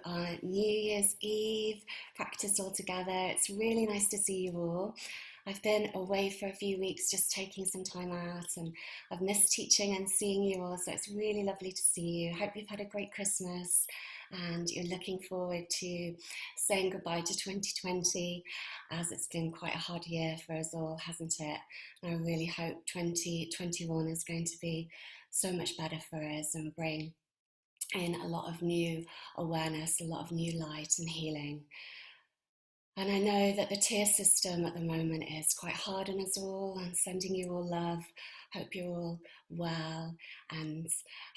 our New Year's Eve practice all together. It's really nice to see you all. I've been away for a few weeks just taking some time out, and I've missed teaching and seeing you all, so it's really lovely to see you. Hope you've had a great Christmas and you're looking forward to saying goodbye to 2020, as it's been quite a hard year for us all, hasn't it? And I really hope 2021 is going to be so much better for us and bring in a lot of new awareness, a lot of new light and healing. And I know that the tier system at the moment is quite hard on us all, and sending you all love. Hope you're all well, and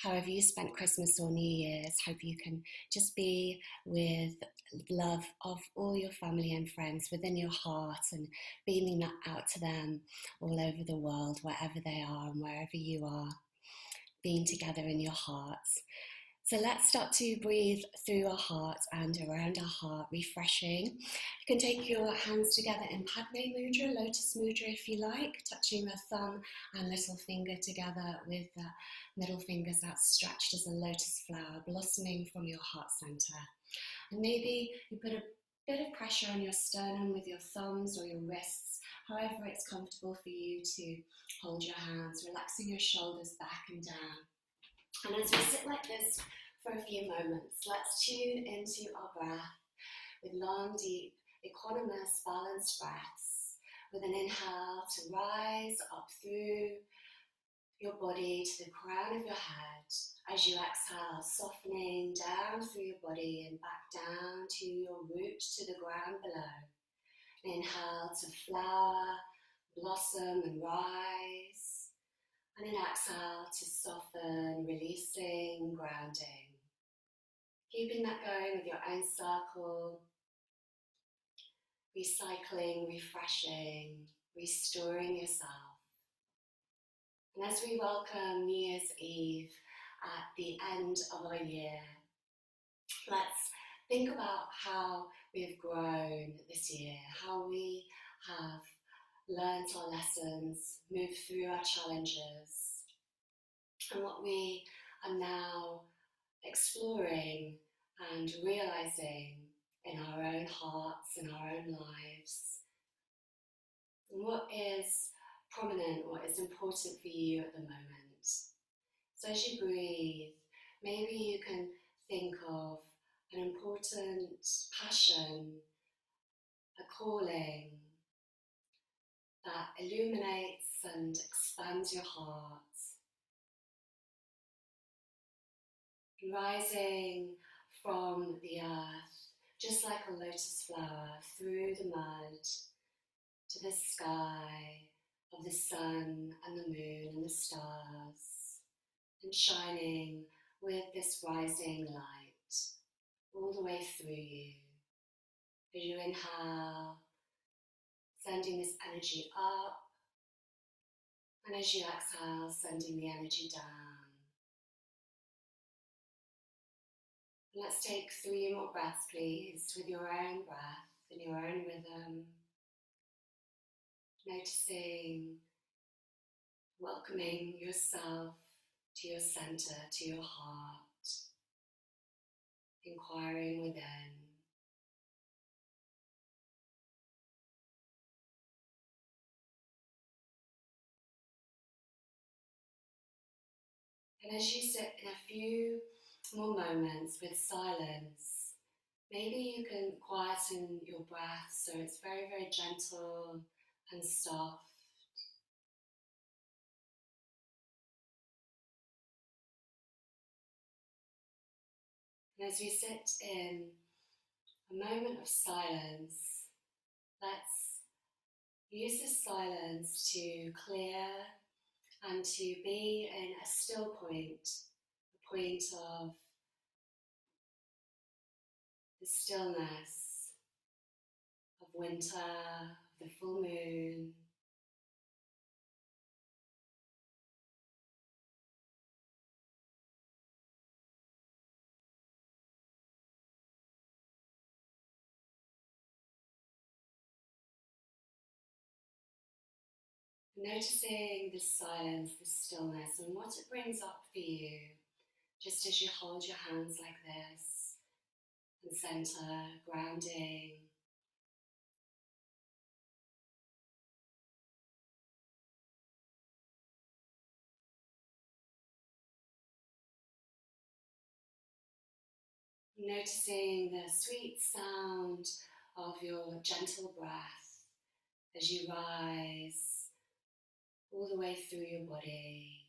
however you spent Christmas or New Year's, hope you can just be with love of all your family and friends within your heart, and beaming that out to them all over the world, wherever they are and wherever you are, being together in your hearts. So let's start to breathe through our heart and around our heart, refreshing. You can take your hands together in Padme Mudra, Lotus Mudra if you like, touching the thumb and little finger together with the middle fingers outstretched as a lotus flower blossoming from your heart center. And maybe you put a bit of pressure on your sternum with your thumbs or your wrists, however it's comfortable for you to hold your hands, relaxing your shoulders back and down. And as we sit like this for a few moments, let's tune into our breath with long, deep, equanimous, balanced breaths. With an inhale to rise up through your body to the crown of your head. As you exhale, softening down through your body and back down to your root to the ground below. Inhale to flower, blossom and rise. And an exhale to soften, releasing, grounding. Keeping that going with your own circle, recycling, refreshing, restoring yourself. And as we welcome New Year's Eve at the end of our year, let's think about how we've grown this year, how we have learned our lessons, moved through our challenges, and what we are now exploring and realizing in our own hearts, in our own lives. And what is prominent, what is important for you at the moment. So as you breathe, maybe you can think of an important passion, a calling that illuminates and expands your heart. Rising from the earth, just like a lotus flower, through the mud to the sky of the sun and the moon and the stars, and shining with this rising light all the way through you. As you inhale, sending this energy up, and as you exhale, sending the energy down. Let's take 3 more breaths, please, with your own breath and your own rhythm. Noticing, welcoming yourself to your center, to your heart, inquiring within. And as you sit in a few more moments with silence, maybe you can quieten your breath so it's very, very gentle and soft. And as we sit in a moment of silence, let's use this silence to clear and to be in a still point, a point of the stillness of winter, of the full moon. Noticing this silence, this stillness, and what it brings up for you, just as you hold your hands like this. and center, grounding. Noticing the sweet sound of your gentle breath as you rise all the way through your body.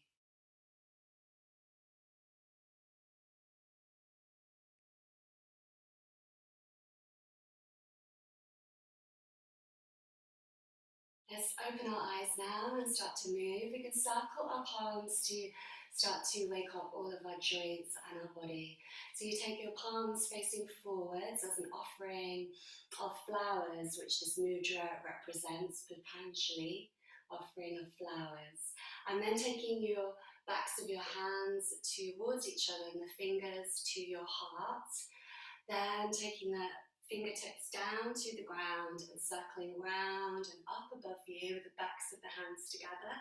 Let's open our eyes now and start to move. We can circle our palms to start to wake up all of our joints and our body. So you take your palms facing forwards as an offering of flowers, which this mudra represents, Patanjali, offering of flowers. And then taking your backs of your hands towards each other and the fingers to your heart. Then taking the fingertips down to the ground and circling round and up above you with the backs of the hands together.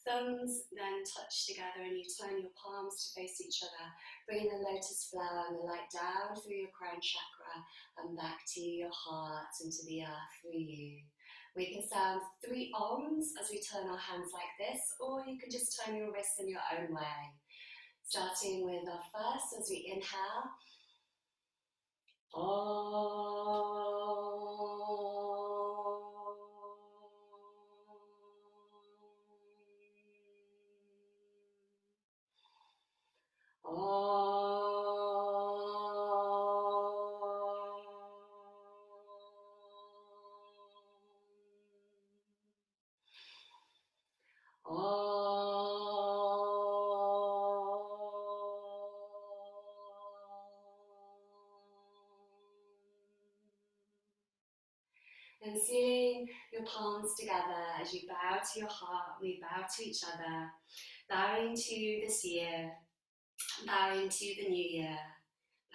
Thumbs then touch together and you turn your palms to face each other, bringing the lotus flower and the light down through your crown chakra and back to your heart and to the earth through you. We can sound 3 ohms as we turn our hands like this, or you can just turn your wrists in your own way. Starting with our first as we inhale. And seeing your palms together as you bow to your heart, we bow to each other, bowing to this year, bowing to the new year,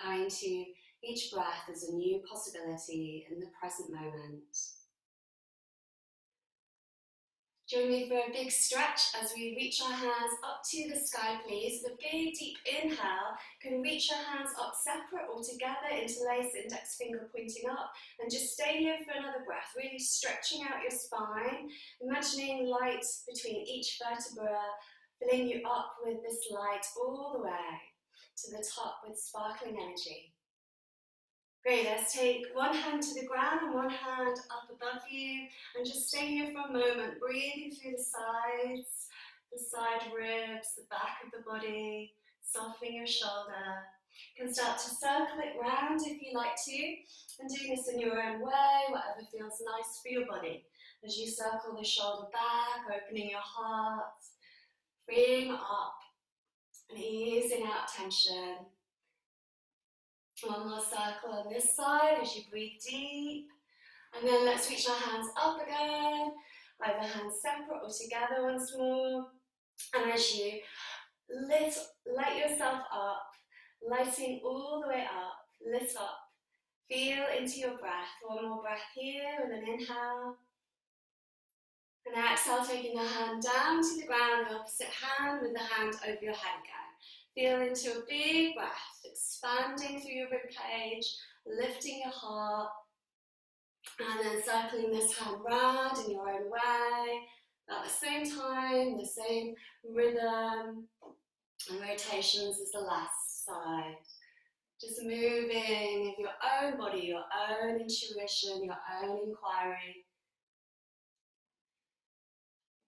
bowing to each breath as a new possibility in the present moment. Join me for a big stretch as we reach our hands up to the sky, please. With a big deep inhale, you can reach your hands up separate or together, interlace index finger pointing up, and just stay here for another breath, really stretching out your spine, imagining light between each vertebra, filling you up with this light all the way to the top with sparkling energy. Great, let's take one hand to the ground and one hand up above you and just stay here for a moment, breathing through the sides, the side ribs, the back of the body, softening your shoulder. You can start to circle it round if you like to, and doing this in your own way, whatever feels nice for your body. As you circle the shoulder back, opening your heart, freeing up and easing out tension. One more circle on this side as you breathe deep. And then let's reach our hands up again, either hands separate or together once more. And as you light yourself up, lighting all the way up, lit up, feel into your breath. One more breath here with an inhale. And exhale, taking the hand down to the ground, the opposite hand with the hand over your head again. Feel into a big breath, expanding through your ribcage, lifting your heart, and then circling this hand round in your own way. At the same time, the same rhythm and rotations as the last side. Just moving with your own body, your own intuition, your own inquiry.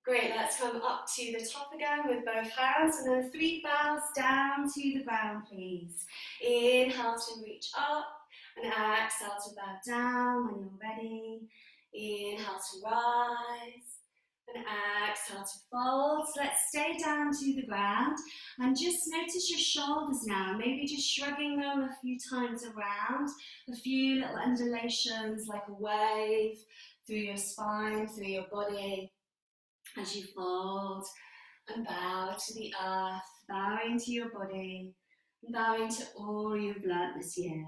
Great, let's come up to the top again with both hands and then 3 bows down to the ground, please. Inhale to reach up and exhale to bow down when you're ready. Inhale to rise and exhale to fold. So let's stay down to the ground and just notice your shoulders now, maybe just shrugging them a few times around, a few little undulations like a wave through your spine, through your body. As you fold and bow to the earth, bowing to your body, and bowing to all you've learnt this year.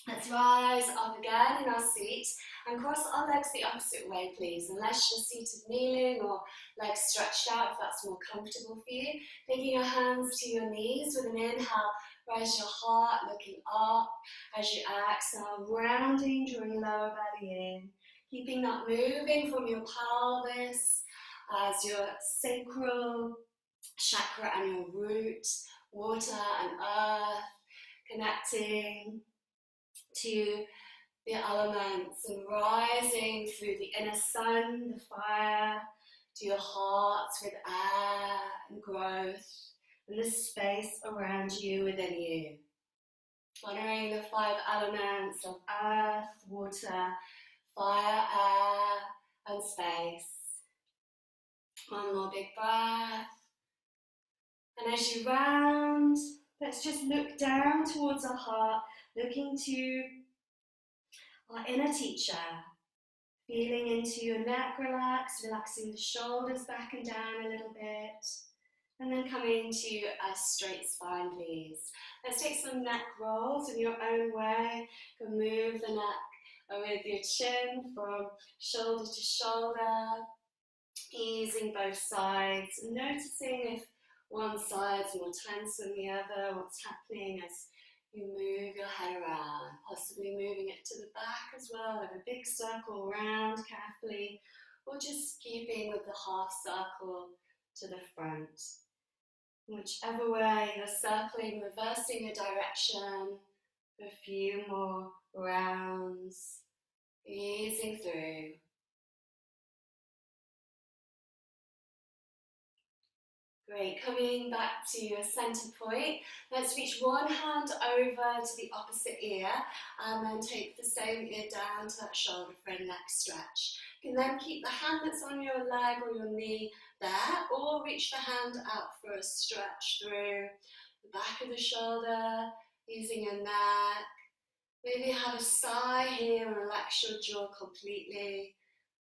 Let's rise up again in our seat and cross our legs the opposite way, please, unless you're seated kneeling or legs stretched out if that's more comfortable for you. Taking your hands to your knees with an inhale, Raise your heart, looking up as you exhale, rounding, drawing lower belly in. Keeping that moving from your pelvis as your sacral chakra and your root, water and earth, connecting to the elements and rising through the inner sun, the fire, to your heart with air and growth, and the space around you, within you. Honoring the 5 elements of earth, water, fire, air, and space. One more big breath. And as you round, let's just look down towards our heart, looking to our inner teacher. Feeling into your neck relaxed, relaxing the shoulders back and down a little bit. And then coming to a straight spine, please. Let's take some neck rolls in your own way. You can move the neck with your chin from shoulder to shoulder, easing both sides, and noticing if one side's more tense than the other, what's happening as you move your head around, possibly moving it to the back as well, in a big circle round carefully, or just keeping with the half circle to the front. Whichever way you're circling, reversing your direction for a few more rounds, easing through. Great, coming back to your center point, let's reach one hand over to the opposite ear and then take the same ear down to that shoulder for a neck stretch. You can then keep the hand that's on your leg or your knee there, or reach the hand out for a stretch through the back of the shoulder, using your neck. Maybe have a sigh here and relax your jaw completely.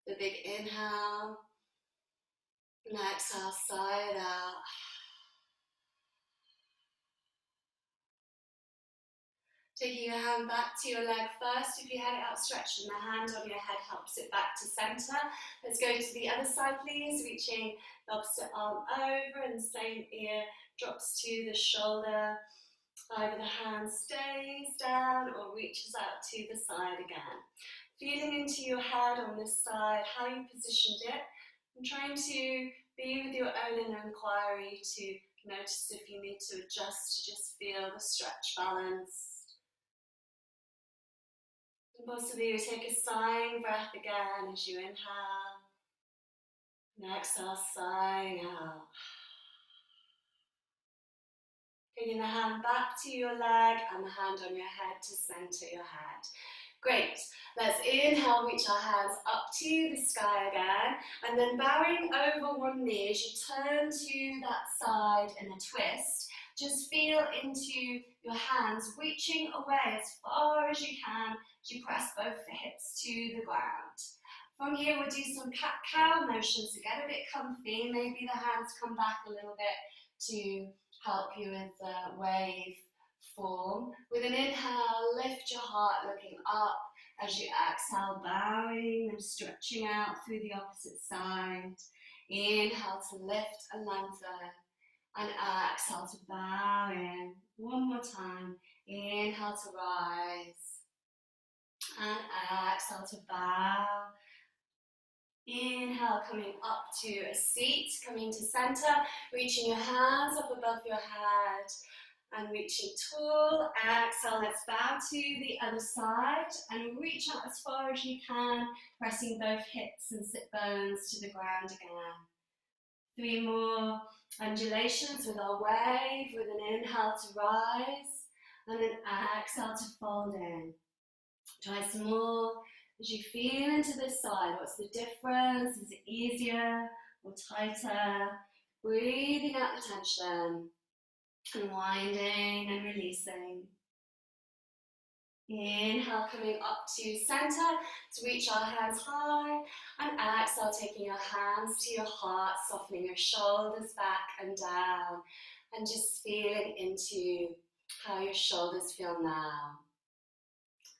The big inhale. And exhale, sigh it out. Taking your hand back to your leg first. If you had it outstretched and the hand on your head helps it back to center. Let's go to the other side, please. Reaching the opposite arm over and the same ear drops to the shoulder. Either the hand stays down or reaches out to the side again. Feeling into your head on this side, how you positioned it, and trying to be with your own inner inquiry to notice if you need to adjust to just feel the stretch balance. And possibly you take a sighing breath again as you inhale, and exhale, sighing out. Taking the hand back to your leg and the hand on your head to center your head. Great. Let's inhale, reach our hands up to the sky again, and then bowing over one knee as you turn to that side in a twist. Just feel into your hands reaching away as far as you can as you press both the hips to the ground. From here, we'll do some cat-cow motions to get a bit comfy. Maybe the hands come back a little bit to help you with the wave form. With an inhale, lift your heart looking up. As you exhale, bowing and stretching out through the opposite side. Inhale to lift and lengthen. And exhale to bow in. One more time. Inhale to rise. And exhale to bow. Inhale, coming up to a seat, coming to center, reaching your hands up above your head. And reaching tall. Exhale, let's bow to the other side and reach out as far as you can, pressing both hips and sit bones to the ground again. 3 more undulations with our wave, with an inhale to rise and an exhale to fold in. Try some more as you feel into this side. What's the difference? Is it easier or tighter? Breathing out the tension. Unwinding and releasing. Inhale, coming up to center to reach our hands high, and exhale, taking your hands to your heart, softening your shoulders back and down, and just feeling into how your shoulders feel now.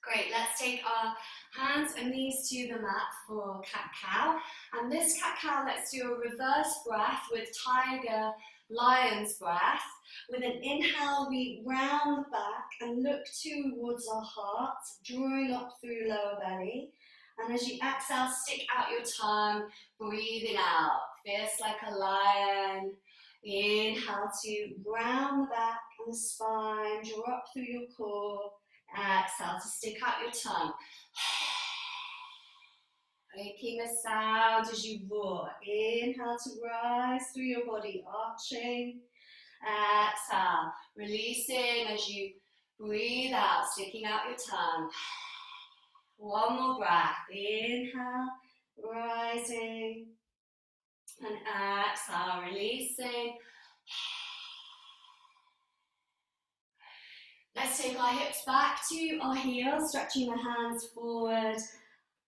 Great, let's take our hands and knees to the mat for cat-cow. And this cat-cow, let's do a reverse breath with tiger lion's breath. With an inhale, we round the back and look towards our heart, drawing up through lower belly. And as you exhale, stick out your tongue, breathing out. Fierce like a lion. Inhale to round the back and the spine, draw up through your core. Exhale to stick out your tongue. Making a sound as you roar. Inhale to rise through your body, arching. Exhale, releasing as you breathe out, sticking out your tongue. One more breath. Inhale, rising. And exhale, releasing. Let's take our hips back to our heels, stretching the hands forward.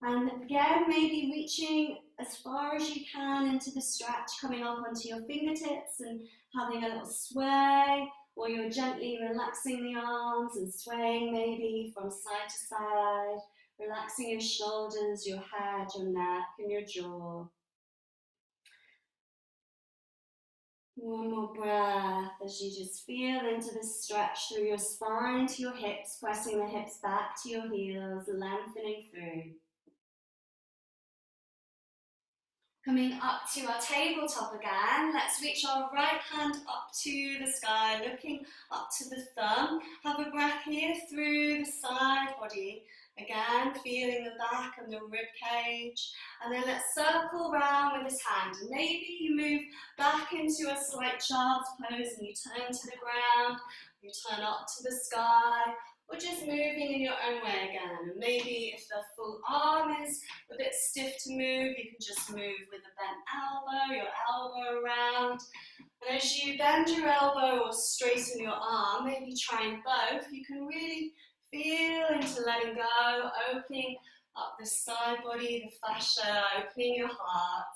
And again, maybe reaching as far as you can into the stretch, coming up onto your fingertips and having a little sway, or you're gently relaxing the arms and swaying maybe from side to side, relaxing your shoulders, your head, your neck, and your jaw. One more breath as you just feel into the stretch through your spine to your hips, pressing the hips back to your heels, lengthening through. Coming up to our tabletop again, let's reach our right hand up to the sky, looking up to the thumb. Have a breath here through the side body. Again, feeling the back and the rib cage. And then let's circle round with this hand. And maybe you move back into a slight child's pose and you turn to the ground, you turn up to the sky, or just moving in your own way again. And maybe if the full arm is a bit stiff to move, you can just move with a bent elbow, your elbow around. And as you bend your elbow or straighten your arm, maybe trying both, you can really feel into letting go, opening up the side body, the fascia, opening your heart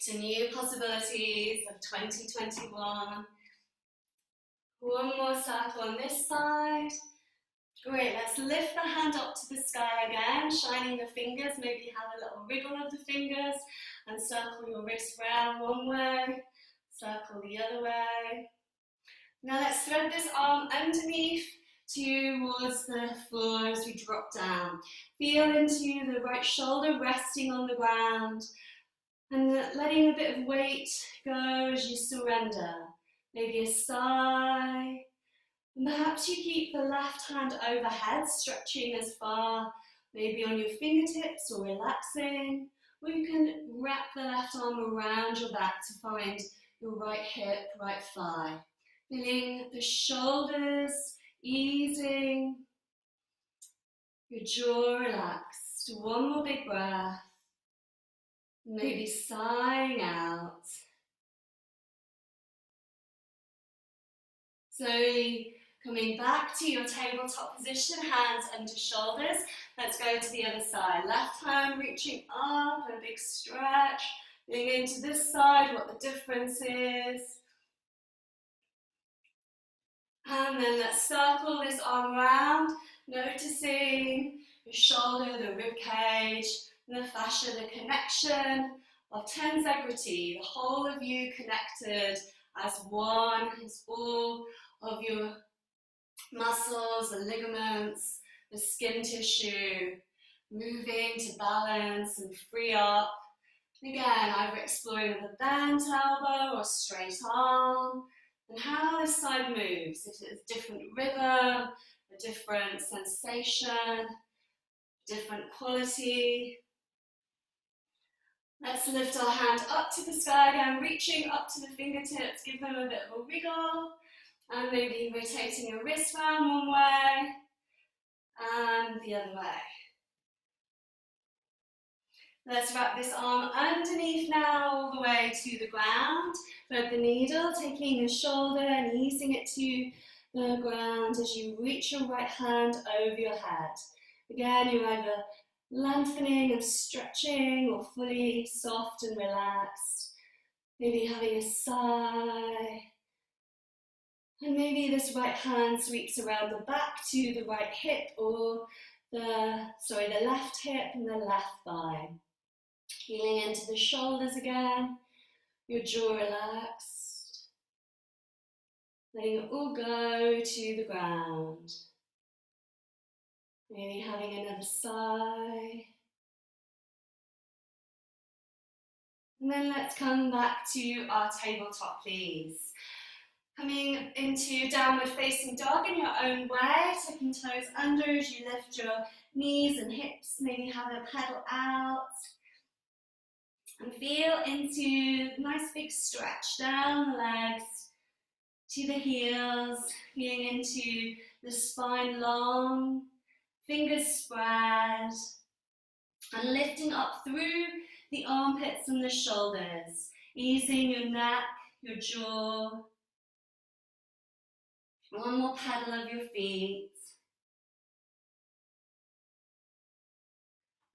to new possibilities of 2021. One more circle on this side. Great, let's lift the hand up to the sky again, shining the fingers, maybe have a little wriggle of the fingers and circle your wrist round one way, circle the other way. Now let's thread this arm underneath towards the floor as we drop down. Feel into the right shoulder resting on the ground and letting a bit of weight go as you surrender. Maybe a sigh. And perhaps you keep the left hand overhead, stretching as far, maybe on your fingertips or relaxing. Or you can wrap the left arm around your back to find your right hip, right thigh. Feeling the shoulders easing, your jaw relaxed. One more big breath. Maybe sighing out. Slowly coming back to your tabletop position, hands under shoulders. Let's go to the other side. Left hand reaching up, a big stretch. Feeling into this side, what the difference is. And then let's circle this arm around, noticing the shoulder, the rib cage, and the fascia, the connection of tensegrity, the whole of you connected as one, as all of your muscles, the ligaments, the skin tissue, moving to balance and free up. Again, either exploring with a bent elbow or straight arm, and how this side moves. If it's different rhythm, a different sensation, different quality. Let's lift our hand up to the sky again, reaching up to the fingertips, give them a bit of a wiggle, and maybe rotating your wrist round one way and the other way. Let's wrap this arm underneath now, all the way to the ground. Thread the needle, taking the shoulder and easing it to the ground as you reach your right hand over your head. Again, you're either lengthening and stretching or fully soft and relaxed. Maybe having a sigh. And maybe this right hand sweeps around the back to the right hip or the left hip and the left thigh. Feeling into the shoulders again, your jaw relaxed. letting it all go to the ground. Maybe having another sigh. And then let's come back to our tabletop, please. Coming into downward facing dog in your own way, tucking toes under as you lift your knees and hips. Maybe have a pedal out. And feel into a nice big stretch down the legs to the heels, feeling into the spine long, fingers spread, and lifting up through the armpits and the shoulders, easing your neck, your jaw. One more pedal of your feet.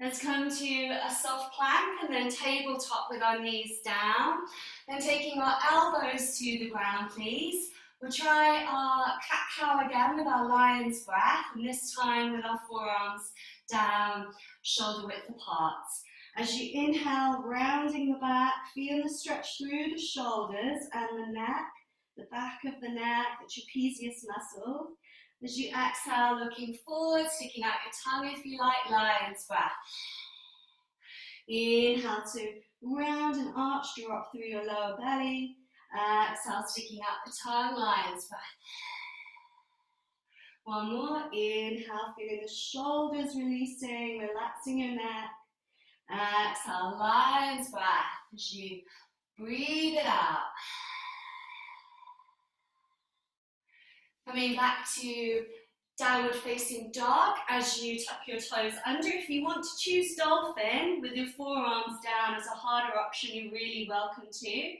Let's come to a soft plank and then tabletop with our knees down. Then taking our elbows to the ground, please. We'll try our cat-cow again with our lion's breath, and this time with our forearms down, shoulder width apart. As you inhale, rounding the back, feel the stretch through the shoulders and the neck, the back of the neck, the trapezius muscle. As you exhale, looking forward, sticking out your tongue if you like, lion's breath. Inhale to round and arch, draw up through your lower belly. Exhale, sticking out the tongue, lion's breath. One more, inhale, feeling the shoulders releasing, relaxing your neck. Exhale, lion's breath as you breathe it out. Coming back to downward facing dog as you tuck your toes under. If you want to choose dolphin with your forearms down as a harder option, you're really welcome to.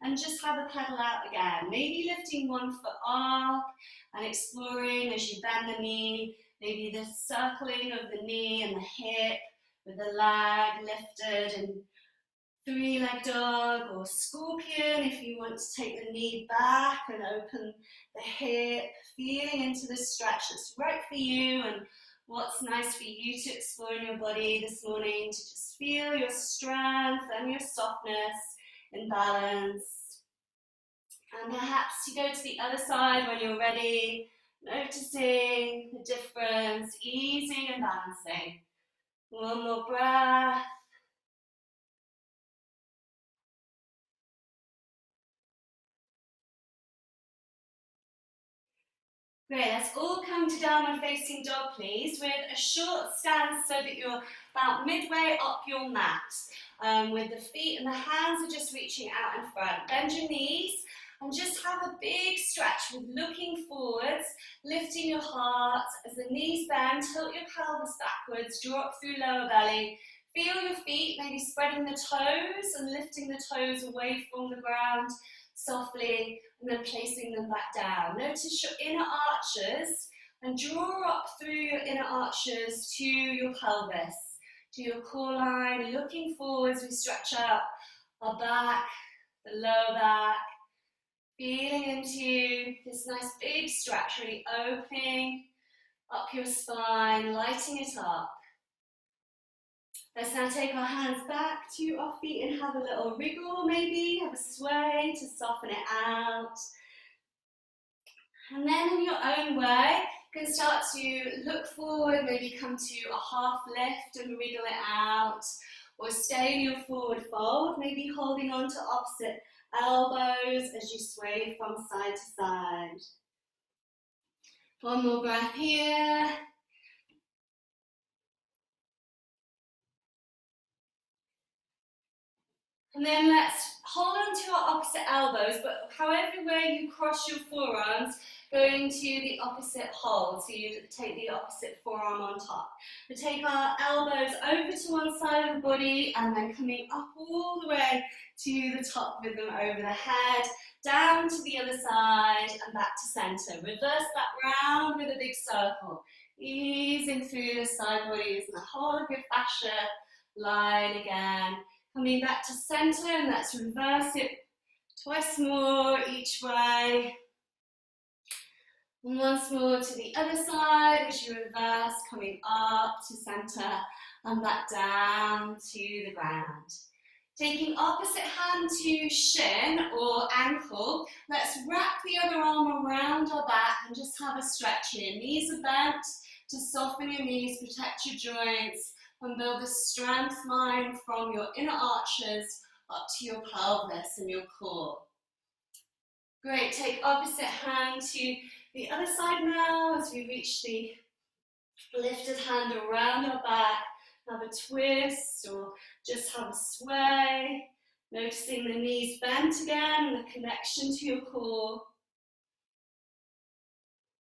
And just have a pedal out again. Maybe lifting one foot up and exploring as you bend the knee, maybe the circling of the knee and the hip with the leg lifted, and three-leg dog or scorpion if you want to take the knee back and open the hip, feeling into the stretch that's right for you and what's nice for you to explore in your body this morning, to just feel your strength and your softness in balance. And perhaps you go to the other side when you're ready, noticing the difference, easing and balancing. One more breath. Great, let's all come to downward facing dog, please, with a short stance so that you're about midway up your mat. With the feet and the hands are just reaching out in front. Bend your knees and just have a big stretch with looking forwards, lifting your heart. As the knees bend, tilt your pelvis backwards, draw up through lower belly. Feel your feet, maybe spreading the toes and lifting the toes away from the ground softly, and then placing them back down. Notice your inner arches and draw up through your inner arches to your pelvis, to your core line, looking forwards. We stretch out our back, the lower back, feeling into this nice big stretch, really opening up your spine, lighting it up. Let's now take our hands back to our feet and have a little wriggle, maybe have a sway to soften it out. And then in your own way, you can start to look forward, maybe come to a half lift and wriggle it out, or stay in your forward fold, maybe holding on to opposite elbows as you sway from side to side. One more breath here. And then let's hold on to our opposite elbows, but however way you cross your forearms, going to the opposite hold. So you take the opposite forearm on top. We take our elbows over to one side of the body and then coming up all the way to the top with them over the head, down to the other side and back to center. Reverse that round with a big circle, easing through the side bodies and the whole of your fascia line again. Coming back to center, and let's reverse it twice more each way. And once more to the other side as you reverse, coming up to center and back down to the ground. Taking opposite hand to shin or ankle, let's wrap the other arm around our back and just have a stretch here. Knees are bent to soften your knees, protect your joints, and build a strength line from your inner arches up to your pelvis and your core. Great, take opposite hand to the other side now as we reach the lifted hand around our back. Have a twist or just have a sway. Noticing the knees bent again and the connection to your core.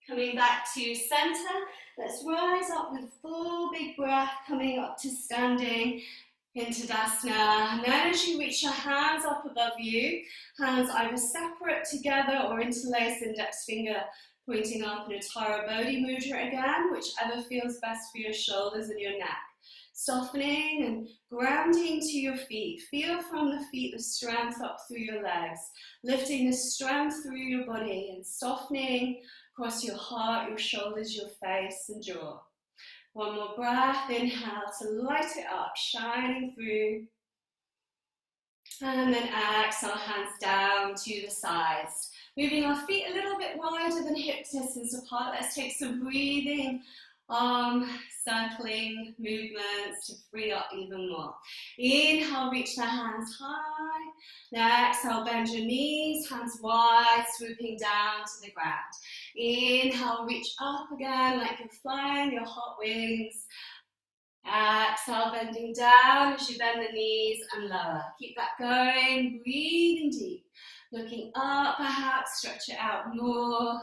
Coming back to center, let's rise up with full big breath, coming up to standing into Tadasana. And then as you reach your hands up above you, hands either separate together or interlace, index finger pointing up in a Tara Bodhi Mudra again, whichever feels best for your shoulders and your neck. Softening and grounding to your feet. Feel from the feet the strength up through your legs. Lifting the strength through your body and softening across your heart, your shoulders, your face and jaw. One more breath. Inhale to light it up, shining through. And then exhale, hands down to the sides. Moving our feet a little bit wider than hip distance apart. Let's take some breathing arm circling movements to free up even more. Inhale, reach the hands high. Now exhale, bend your knees, hands wide, swooping down to the ground. Inhale, reach up again like you're flying your hot wings. Exhale, bending down as you bend the knees and lower. Keep that going, breathing deep. Looking up, perhaps stretch it out more.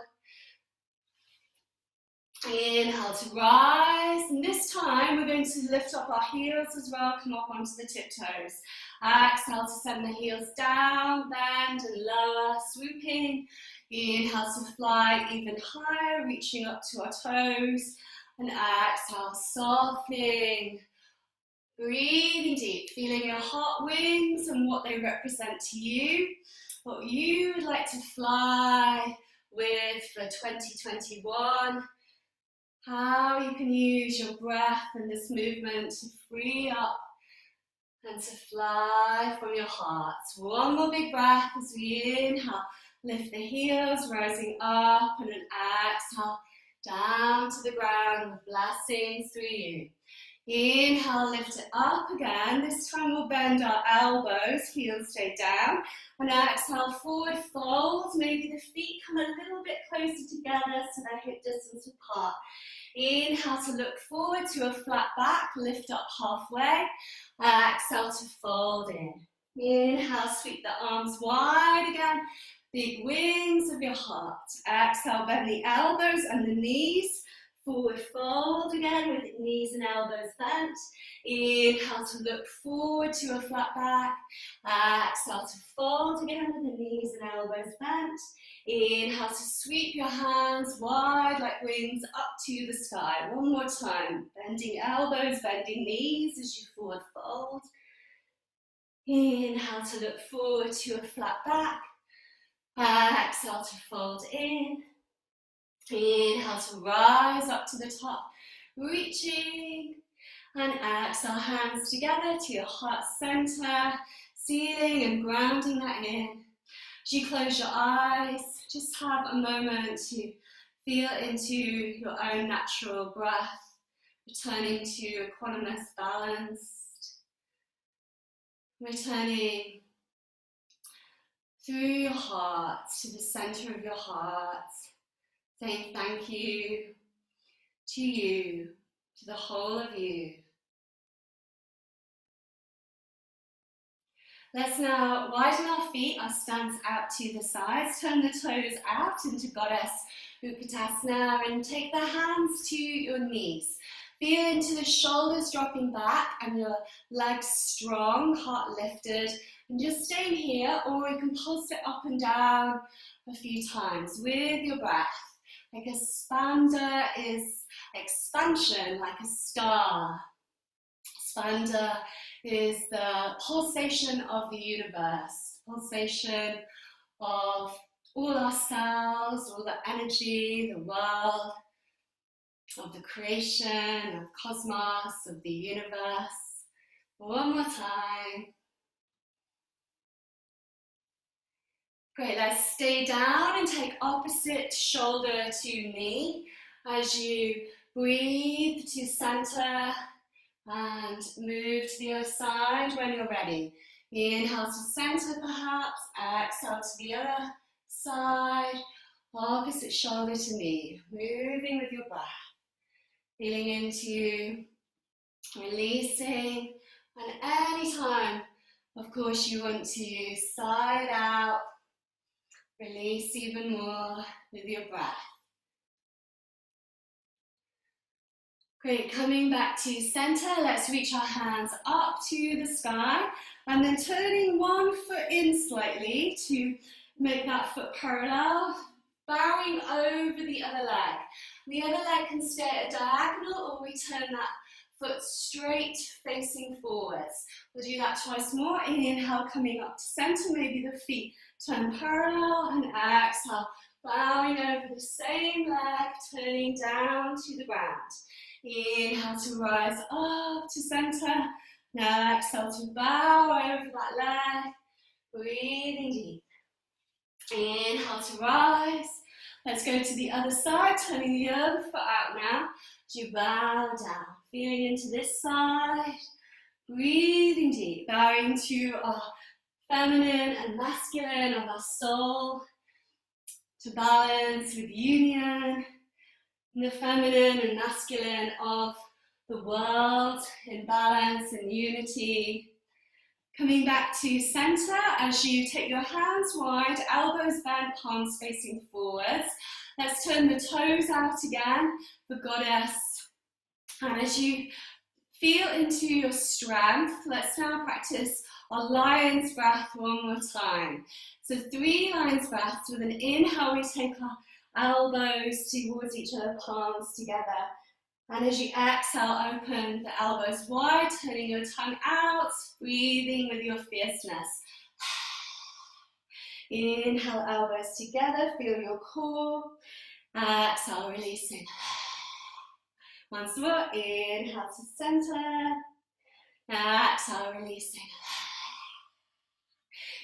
Inhale to rise, and this time we're going to lift up our heels as well, come up onto the tiptoes. Exhale to send the heels down, bend and lower, swooping. Inhale to fly even higher, reaching up to our toes. And exhale, softening, breathing deep, feeling your hot wings and what they represent to you. What you would like to fly with for 2021. How you can use your breath and this movement to free up and to fly from your heart. One more big breath as we inhale, lift the heels, rising up, and an exhale, down to the ground with blessings through you. Inhale, lift it up again. This time we'll bend our elbows, heels stay down. And exhale, forward fold. Maybe the feet come a little bit closer together so they're hip distance apart. Inhale to look forward to a flat back, lift up halfway. Exhale to fold in. Inhale, sweep the arms wide again. Big wings of your heart. Exhale, bend the elbows and the knees. Forward fold again with knees and elbows bent. Inhale to look forward to a flat back. Exhale to fold again with the knees and elbows bent. Inhale to sweep your hands wide like wings up to the sky. One more time. Bending elbows, bending knees as you forward fold. Inhale to look forward to a flat back. Exhale to fold in. Inhale to rise up to the top, reaching, and exhale, hands together to your heart center, sealing and grounding that in. As you close your eyes, just have a moment to feel into your own natural breath, returning to equanimous, balanced, returning through your heart to the center of your heart. Saying thank you, to the whole of you. Let's now widen our feet, our stance out to the sides, turn the toes out into Goddess Utkatasana and take the hands to your knees. Feel into the shoulders dropping back and your legs strong, heart lifted. And just stay here, or you can pulse it up and down a few times with your breath. Like a spander is expansion, like a star. Spander is the pulsation of the universe, pulsation of all our cells, all the energy, the world, of the creation, of cosmos, of the universe. One more time. Great, let's stay down and take opposite shoulder to knee as you breathe to center and move to the other side when you're ready. Inhale to center perhaps, exhale to the other side, opposite shoulder to knee, moving with your breath, feeling into releasing, and anytime, of course, you want to side out, release even more with your breath. Great, coming back to center, let's reach our hands up to the sky and then turning one foot in slightly to make that foot parallel, bowing over the other leg. The other leg can stay at a diagonal or we turn that foot straight facing forwards. We'll do that twice more. Inhale, coming up to center, maybe the feet turn parallel, and exhale, bowing over the same leg, turning down to the ground. Inhale to rise up to center. Now exhale to bow over that leg. Breathing deep. Inhale to rise. Let's go to the other side, turning the other foot out now. As you bow down, feeling into this side. Breathing deep, bowing to our feminine and masculine of our soul. To balance with union. The feminine and masculine of the world in balance and unity. Coming back to center as you take your hands wide, elbows bent, palms facing forwards. Let's turn the toes out again, the goddess. And as you feel into your strength, let's now practice our lion's breath one more time. So 3 lion's breaths. With an inhale, we take our elbows towards each other, palms together. And as you exhale, open the elbows wide, turning your tongue out, breathing with your fierceness. Inhale, elbows together, feel your core. Exhale, releasing. Once more, inhale to center. Exhale, releasing.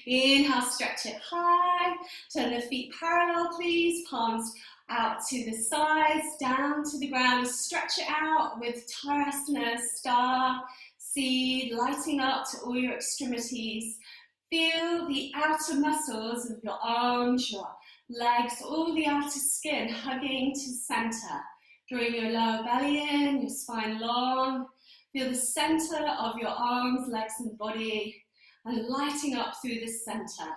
Inhale, stretch it high. Turn the feet parallel, please. Palms out to the sides, down to the ground. Stretch it out with Tarasana, star, seed, lighting up to all your extremities. Feel the outer muscles of your arms, your legs, all the outer skin hugging to center. Drawing your lower belly in, your spine long. Feel the center of your arms, legs and body, and lighting up through the center.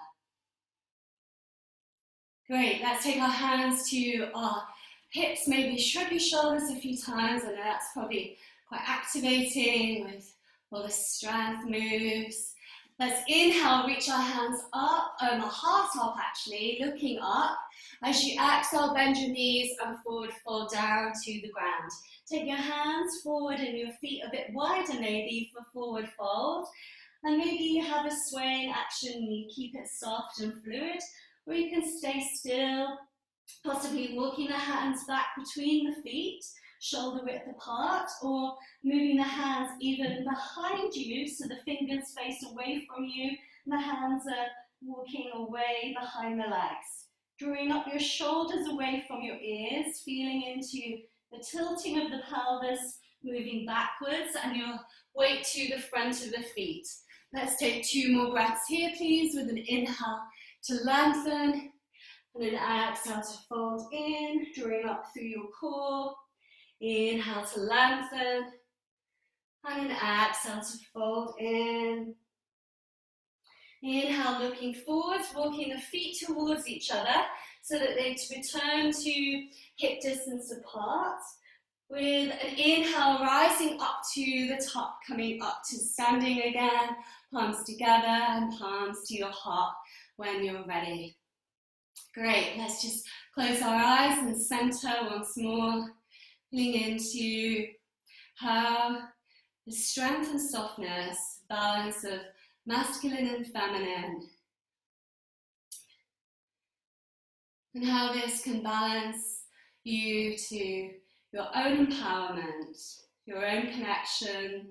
Great, let's take our hands to our hips, maybe shrug your shoulders a few times. I know that's probably quite activating with all the strength moves. Let's inhale, reach our hands up, our heart up actually, looking up. As you exhale, bend your knees and forward fold down to the ground. Take your hands forward and your feet a bit wider maybe for forward fold. And maybe you have a swaying action, you keep it soft and fluid. Or you can stay still, possibly walking the hands back between the feet, shoulder width apart, or moving the hands even behind you so the fingers face away from you and the hands are walking away behind the legs. Drawing up your shoulders away from your ears, feeling into the tilting of the pelvis, moving backwards and your weight to the front of the feet. Let's take 2 more breaths here, please, with an inhale to lengthen, and an exhale to fold in, drawing up through your core. Inhale to lengthen, and an exhale to fold in. Inhale, looking forwards, walking the feet towards each other so that they return to hip distance apart. With an inhale, rising up to the top, coming up to standing again, palms together and palms to your heart when you're ready. Great, let's just close our eyes and center once more, feeling into how the strength and softness, balance of masculine and feminine, and how this can balance you to your own empowerment, your own connection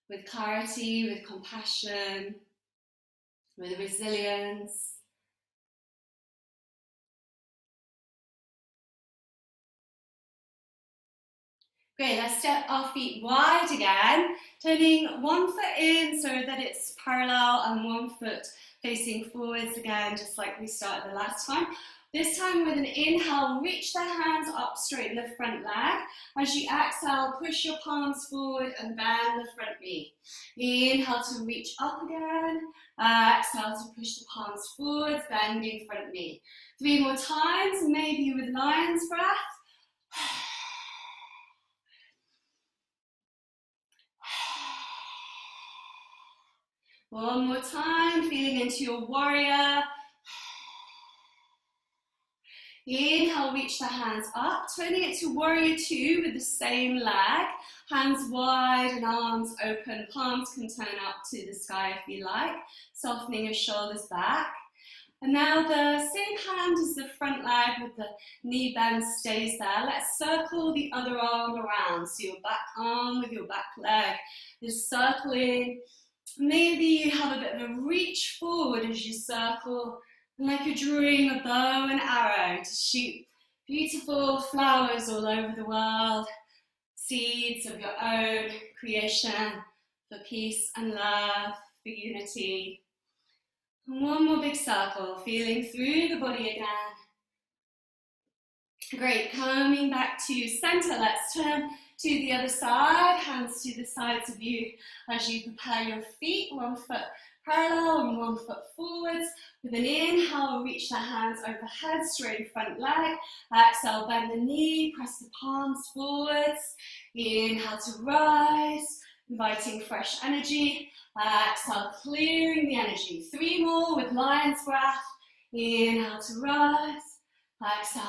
with clarity, with compassion, with resilience, Great, let's step our feet wide again, turning one foot in so that it's parallel and one foot facing forwards again, just like we started the last time. This time with an inhale, reach the hands up, straighten the front leg. As you exhale, push your palms forward and bend the front knee. Inhale to reach up again. Exhale to push the palms forwards, bending front knee. 3 more times, maybe with lion's breath. One more time, feeling into your warrior. Inhale, reach the hands up, turning it to warrior 2 with the same leg. Hands wide and arms open, palms can turn up to the sky if you like, softening your shoulders back. And now the same hand as the front leg with the knee bend stays there. Let's circle the other arm around, so your back arm with your back leg is circling. Maybe you have a bit of a reach forward as you circle, like you're drawing a bow and arrow to shoot beautiful flowers all over the world, seeds of your own creation for peace and love, for unity. And one more big circle, feeling through the body again. Great, coming back to center, let's turn to the other side, hands to the sides of you as you prepare your feet, one foot parallel and one foot forwards. With an inhale, reach the hands overhead, straighten front leg. Exhale, bend the knee, press the palms forwards. Inhale to rise, inviting fresh energy. Exhale, clearing the energy. 3 more with lion's breath. Inhale to rise. Exhale.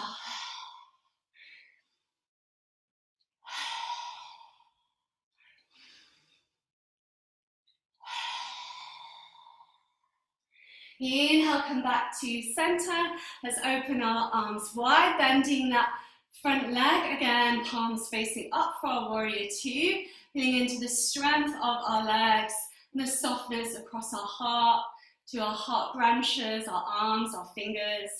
Inhale, come back to center. Let's open our arms wide, bending that front leg again, palms facing up for our warrior 2. Feeling into the strength of our legs and the softness across our heart, to our heart branches, our arms, our fingers.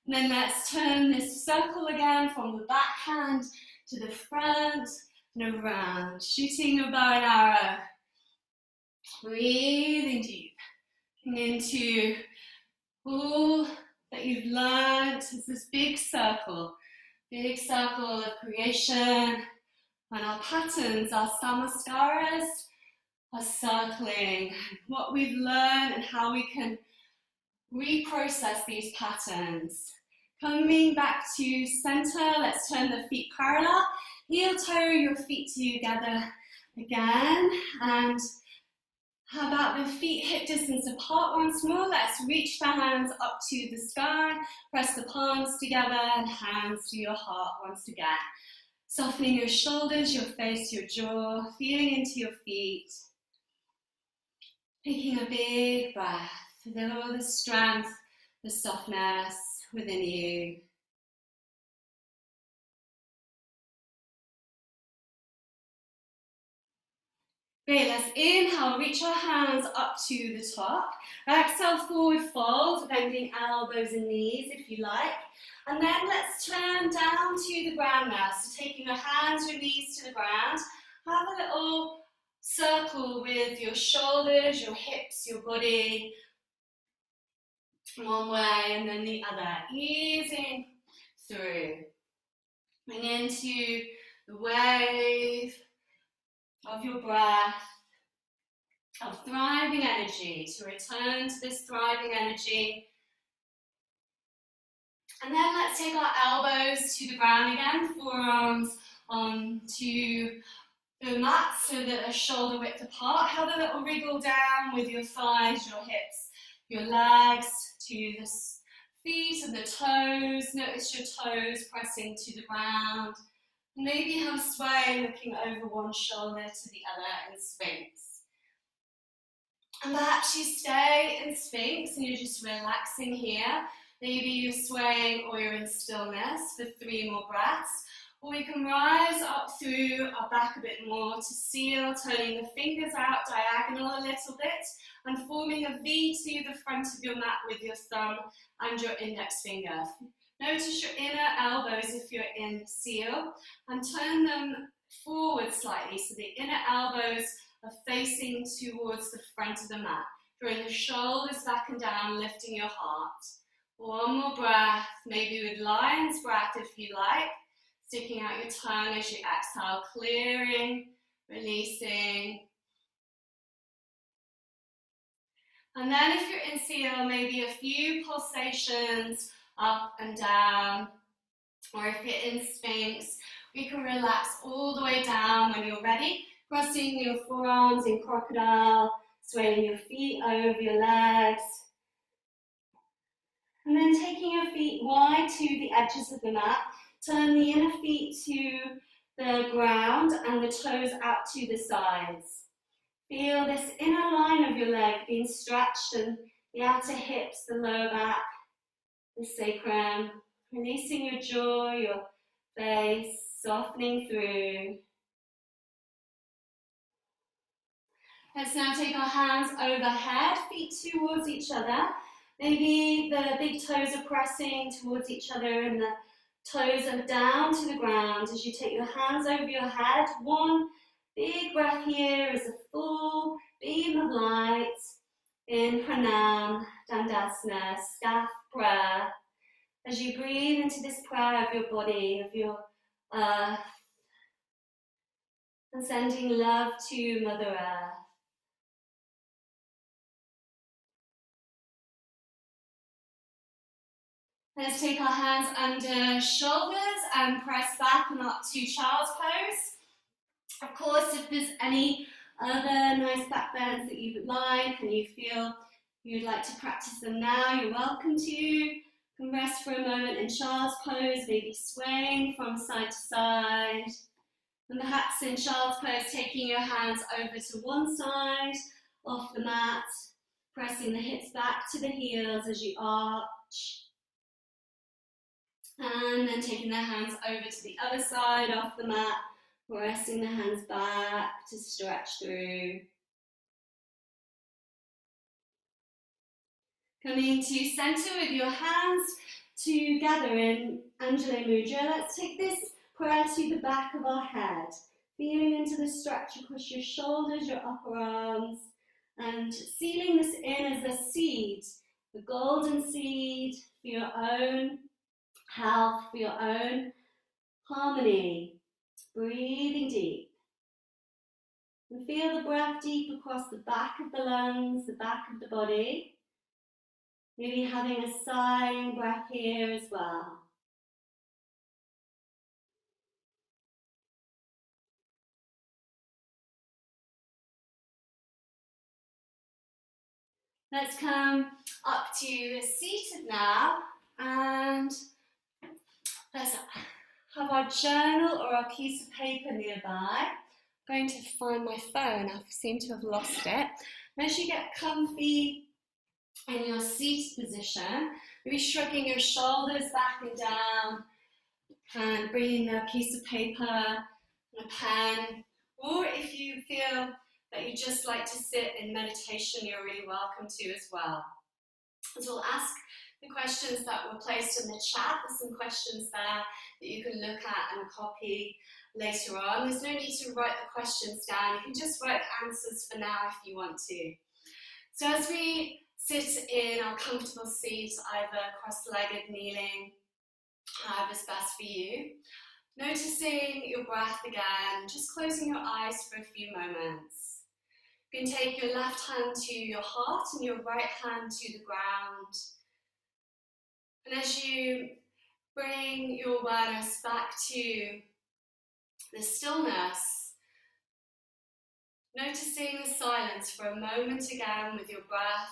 And then let's turn this circle again from the back hand to the front and around, shooting a bow and arrow. Breathing deep into all that you've learned as this big circle of creation. And our patterns, our samaskaras, are circling what we've learned and how we can reprocess these patterns. Coming back to center, let's turn the feet parallel. Heel toe your feet together again. And how about the feet hip distance apart once more? Let's reach the hands up to the sky. Press the palms together and hands to your heart once again. Softening your shoulders, your face, your jaw, feeling into your feet. Taking a big breath, feel all the strength, the softness within you. Great, let's inhale, reach our hands up to the top. Exhale, forward fold, bending elbows and knees if you like. And then let's turn down to the ground now. So taking your hands, your knees to the ground. Have a little circle with your shoulders, your hips, your body. One way and then the other. Easing through. Bring into the wave of your breath, of thriving energy, to return to this thriving energy. And then let's take our elbows to the ground again, forearms onto the mat so that they're shoulder width apart. Have a little wriggle down with your thighs, your hips, your legs to the feet and the toes. Notice your toes pressing to the ground. Maybe have sway looking over one shoulder to the other in Sphinx. And perhaps you stay in Sphinx and you're just relaxing here. Maybe you're swaying or you're in stillness for 3 more breaths. Or we can rise up through our back a bit more to seal, turning the fingers out diagonal a little bit and forming a V to the front of your mat with your thumb and your index finger. Notice your inner elbows if you're in seal and turn them forward slightly, so the inner elbows are facing towards the front of the mat. Drawing the shoulders back and down, lifting your heart. One more breath, maybe with lion's breath if you like. Sticking out your tongue as you exhale, clearing, releasing. And then if you're in seal, maybe a few pulsations up and down. Or if you're in Sphinx, you can relax all the way down when you're ready. Crossing your forearms in crocodile, swaying your feet over your legs. And then taking your feet wide to the edges of the mat. Turn the inner feet to the ground and the toes out to the sides. Feel this inner line of your leg being stretched and the outer hips, the lower back, the sacrum. Releasing your jaw, your face, softening through. Let's now take our hands overhead, feet towards each other. Maybe the big toes are pressing towards each other and the toes are down to the ground as you take your hands over your head. One big breath here as a full beam of light in Pranam, Dandasana, staff prayer. As you breathe into this prayer of your body, of your earth, and sending love to Mother Earth. Let's take our hands under shoulders and press back and up to child's pose. Of course, if there's any other nice back bends that you would like and you feel you'd like to practice them now, you're welcome to. You can rest for a moment in child's pose, maybe swaying from side to side. And perhaps in child's pose, taking your hands over to one side off the mat, pressing the hips back to the heels as you arch. And then taking the hands over to the other side off the mat, pressing the hands back to stretch through. Coming to center with your hands together in Anjali Mudra. Let's take this prayer to the back of our head, feeling into the stretch across your shoulders, your upper arms, and sealing this in as a seed, the golden seed for your own health, for your own harmony. Breathing deep. And feel the breath deep across the back of the lungs, the back of the body. Maybe having a sighing breath here as well. Let's come up to seated now, and let's have our journal or our piece of paper nearby. I'm going to find my phone. I seem to have lost it. And as you get comfy in your seated position, maybe shrugging your shoulders back and down, and bringing a piece of paper and a pen, or if you feel that you just like to sit in meditation, you're really welcome to as well. So we'll ask the questions that were placed in the chat. There's some questions there that you can look at and copy later on. There's no need to write the questions down. You can just write the answers for now if you want to. So as we sit in our comfortable seat, either cross-legged, kneeling, however's best for you, noticing your breath again, just closing your eyes for a few moments. You can take your left hand to your heart and your right hand to the ground. And as you bring your awareness back to the stillness, noticing the silence for a moment again with your breath.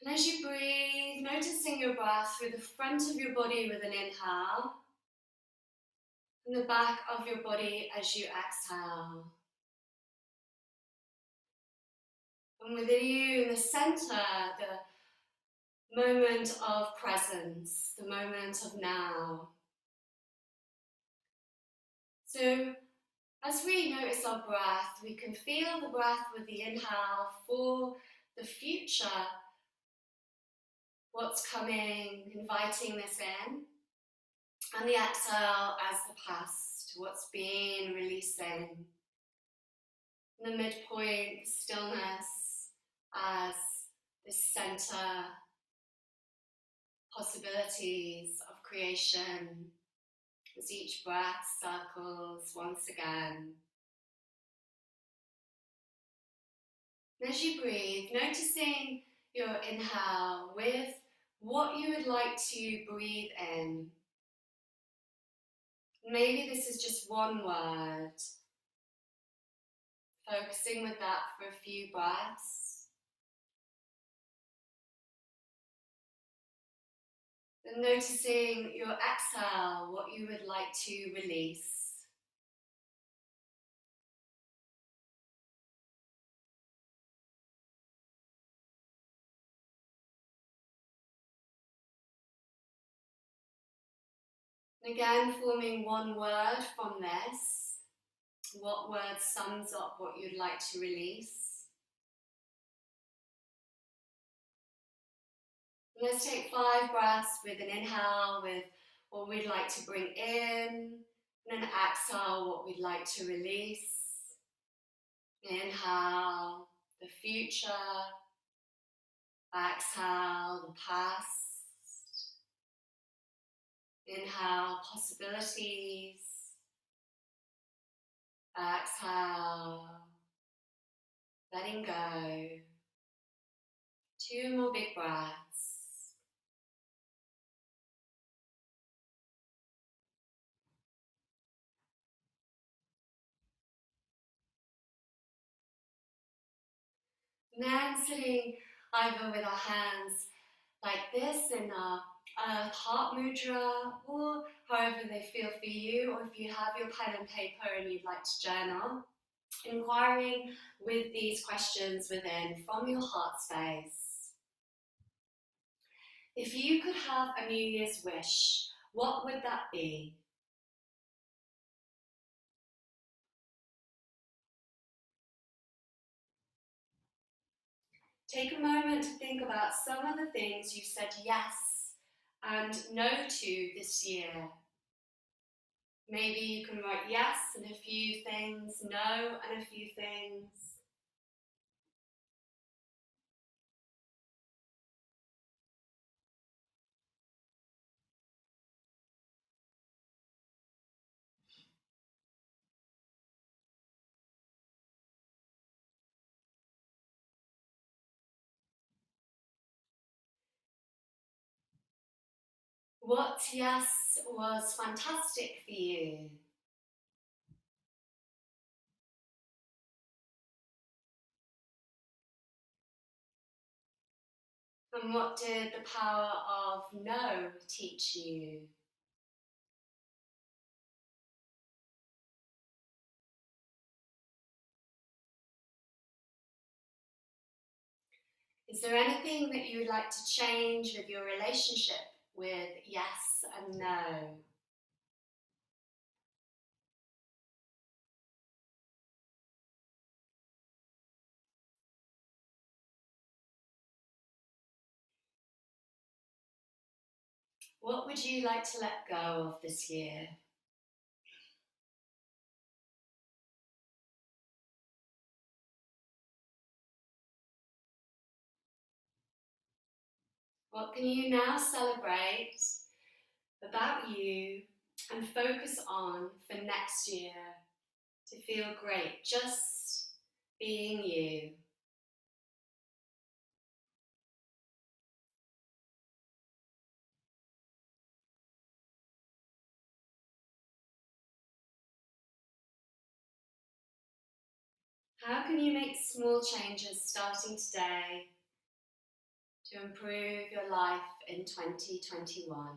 And as you breathe, noticing your breath through the front of your body with an inhale, and the back of your body as you exhale. And within you, in the center, the moment of presence, the moment of now. So As we notice our breath, we can feel the breath with the inhale for the future, what's coming, inviting this in, and the exhale as the past, what's been, releasing. The midpoint, stillness as this center, possibilities of creation as each breath circles once again. And as you breathe, noticing your inhale with what you would like to breathe in. Maybe this is just one word. Focusing with that for a few breaths. Then noticing your exhale, what you would like to release. And again, forming one word from this. What word sums up what you'd like to release? Let's take 5 breaths with an inhale with what we'd like to bring in, and an exhale, what we'd like to release. Inhale, the future. Exhale, the past. Inhale, possibilities. Exhale, letting go. 2 more big breaths. And then sitting either with our hands like this in our heart mudra, or however they feel for you, or if you have your pen and paper and you'd like to journal, inquiring with these questions within from your heart space. If you could have a New Year's wish, what would that be? Take a moment to think about some of the things you said yes and no to this year. Maybe you can write yes and a few things, no and a few things. What yes was fantastic for you? And what did the power of no teach you? Is there anything that you would like to change with your relationship with yes and no? What would you like to let go of this year? What can you now celebrate about you and focus on for next year to feel great, just being you? How can you make small changes starting today to improve your life in 2021?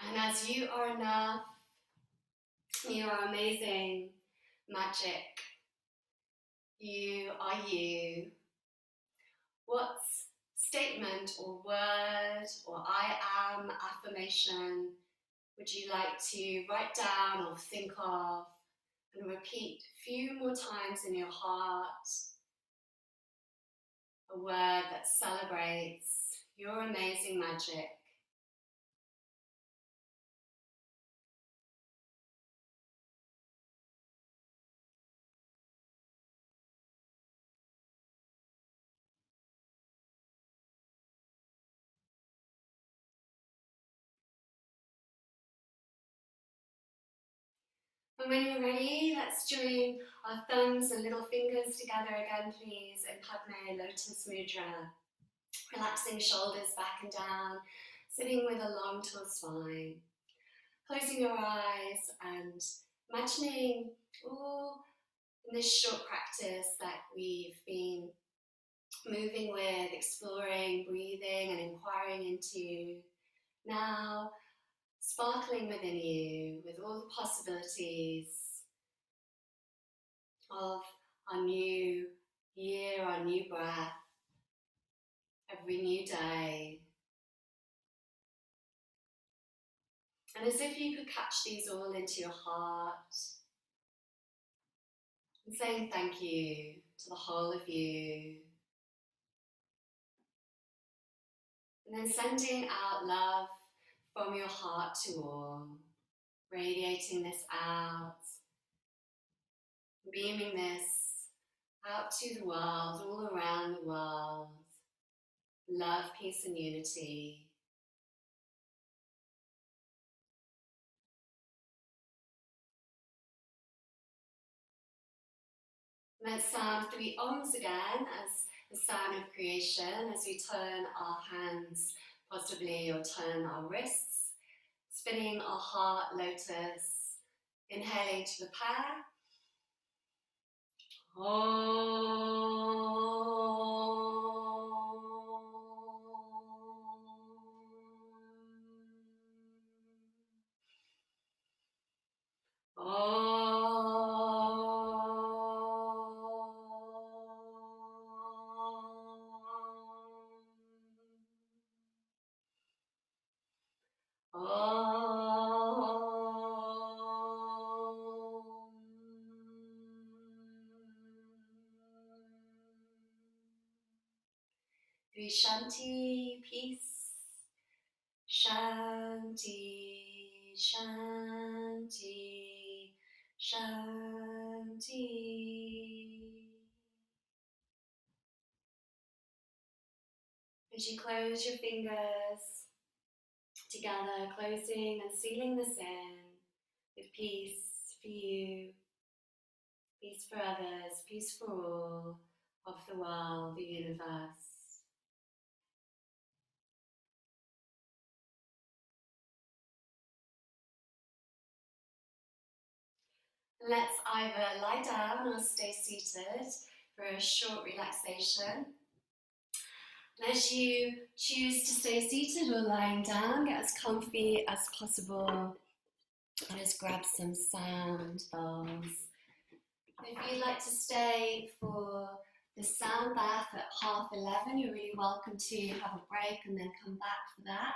And as you are enough, you are amazing, magic, You are you. What statement or word or I am affirmation would you like to write down or think of and repeat a few more times in your heart? A word that celebrates your amazing magic. And when you're ready, let's join our thumbs and little fingers together again, please, in Padme Lotus Mudra. Relaxing shoulders back and down, sitting with a long tall spine. Closing your eyes and imagining, in this short practice that we've been moving with, exploring, breathing and inquiring into, now sparkling within you with all the possibilities of our new year, our new breath, every new day. And as if you could catch these all into your heart and saying thank you to the whole of you. And then sending out love from your heart to all, radiating this out, beaming this out to the world, all around the world. Love, peace and unity. Let's sound 3 ohms again as the sound of creation as we turn our hands possibly or turn our wrists, spinning our heart lotus, inhaling to the pair. Shanti, peace. Shanti, Shanti, Shanti. As you close your fingers together, closing and sealing this in with peace for you, peace for others, peace for all of the world, the universe. Let's either lie down or stay seated for a short relaxation. And as you choose to stay seated or lying down, get as comfy as possible. I'll just grab some sound bowls. If you'd like to stay for the sound bath at 11:30, you're really welcome to have a break and then come back for that.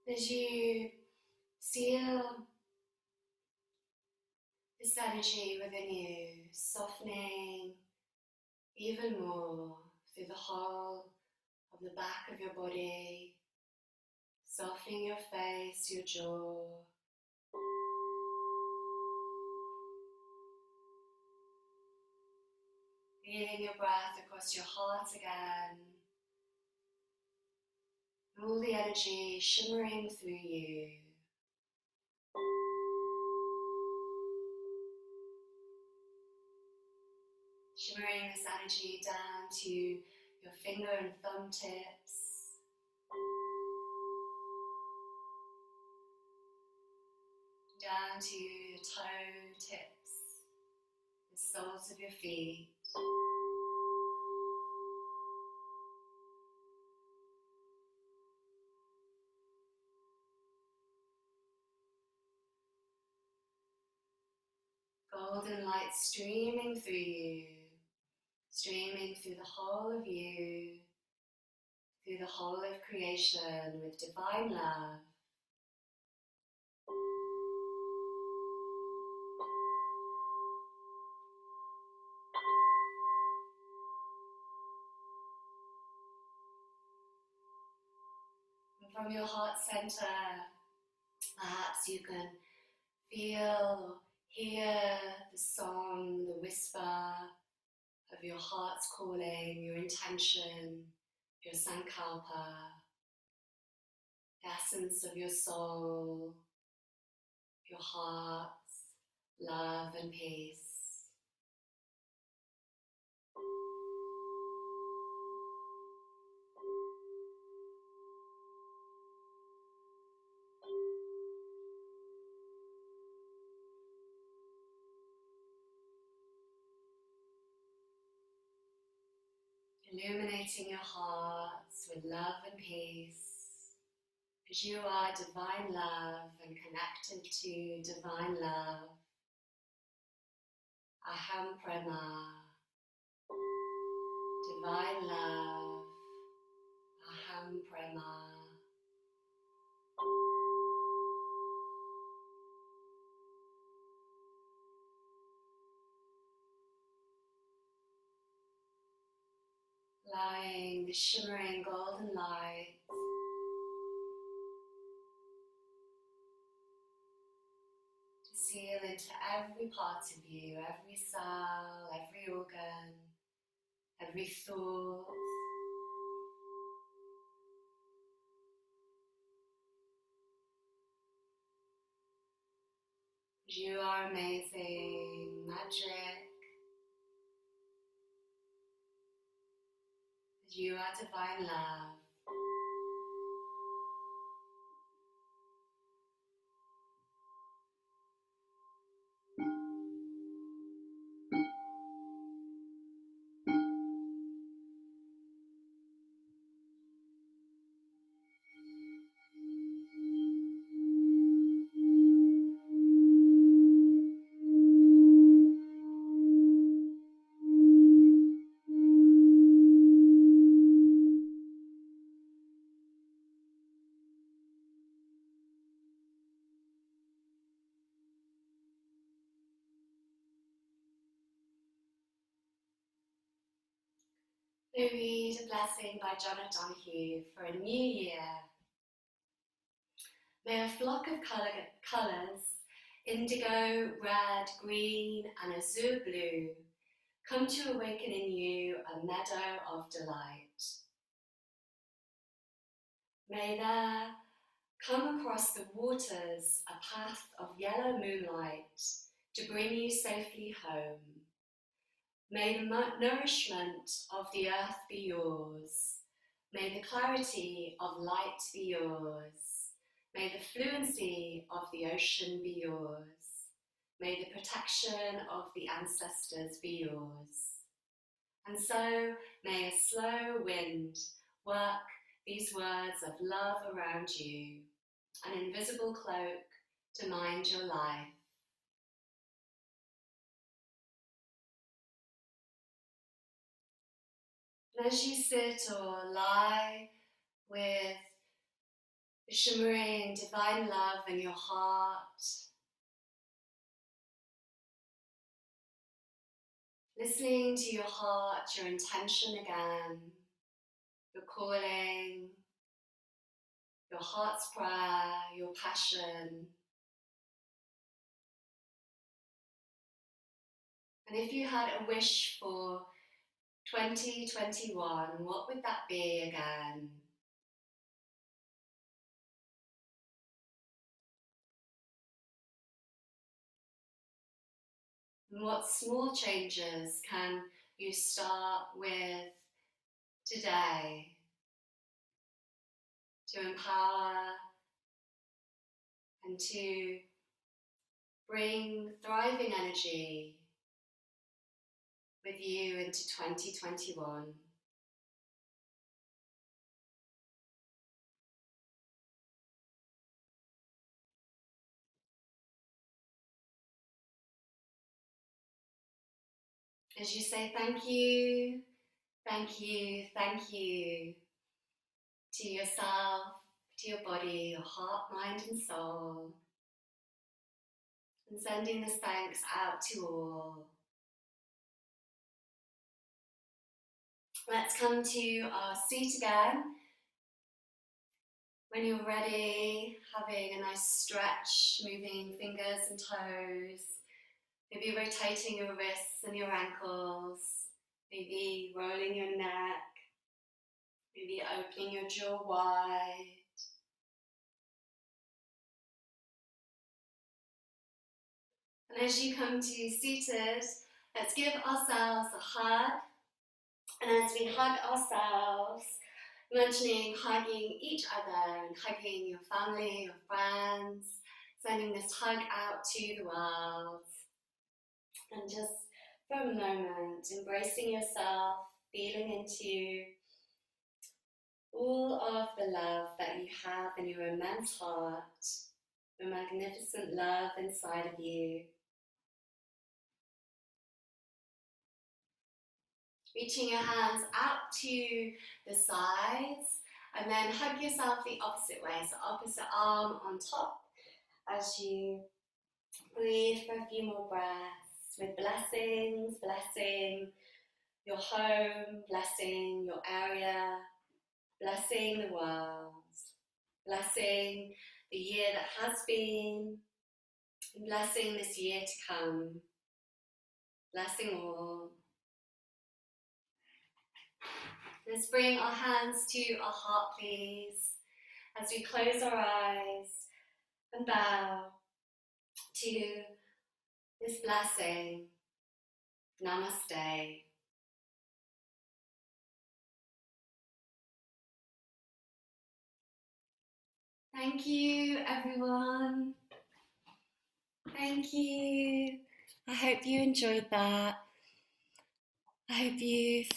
As you feel this energy within you, softening even more through the whole of the back of your body, softening your face, your jaw. Feeling your breath across your heart again. All the energy shimmering through you. Shimmering this energy down to your finger and thumb tips. Down to your toe tips, the soles of your feet. Golden light streaming through you, streaming through the whole of you, through the whole of creation with divine love. And from your heart center, perhaps you can feel or hear the song, the whisper of your heart's calling, your intention, your sankalpa, the essence of your soul, your heart's love and peace. Illuminating your hearts with love and peace, because you are divine love and connected to divine love. Aham Prema, divine love, Aham Prema. Allowing the shimmering golden light to seal into every part of you, every cell, every organ, every thought. You are amazing, magic. You are divine love. We read a blessing by John O'Donoghue for a new year. May a flock of colours, indigo, red, green and azure blue, come to awaken in you a meadow of delight. May there come across the waters a path of yellow moonlight to bring you safely home. May the nourishment of the earth be yours. May the clarity of light be yours. May the fluency of the ocean be yours. May the protection of the ancestors be yours. And so may a slow wind work these words of love around you, an invisible cloak to mind your life. And as you sit or lie with the shimmering divine love in your heart, Listening to your heart, your intention again, your calling, your heart's prayer, your passion. And if you had a wish for 2021, what would that be again? And what small changes can you start with today to empower and to bring thriving energy with you into 2021? As you say thank you, thank you, thank you to yourself, to your body, your heart, mind and soul, and sending this thanks out to all. Let's come to our seat again. When you're ready, having a nice stretch, moving fingers and toes, maybe rotating your wrists and your ankles, maybe rolling your neck, maybe opening your jaw wide. And as you come to seated, let's give ourselves a hug. And as we hug ourselves, imagining hugging each other and hugging your family, your friends, sending this hug out to the world. And just for a moment, embracing yourself, feeling into all of the love that you have in your immense heart, the magnificent love inside of you. Reaching your hands out to the sides and then hug yourself the opposite way, so opposite arm on top as you breathe for a few more breaths with blessings, blessing your home, blessing your area, blessing the world, blessing the year that has been, and blessing this year to come, blessing all. Let's bring our hands to our heart, please, as we close our eyes and bow to this blessing. Namaste. Thank you, everyone. Thank you. I hope you enjoyed that. I hope you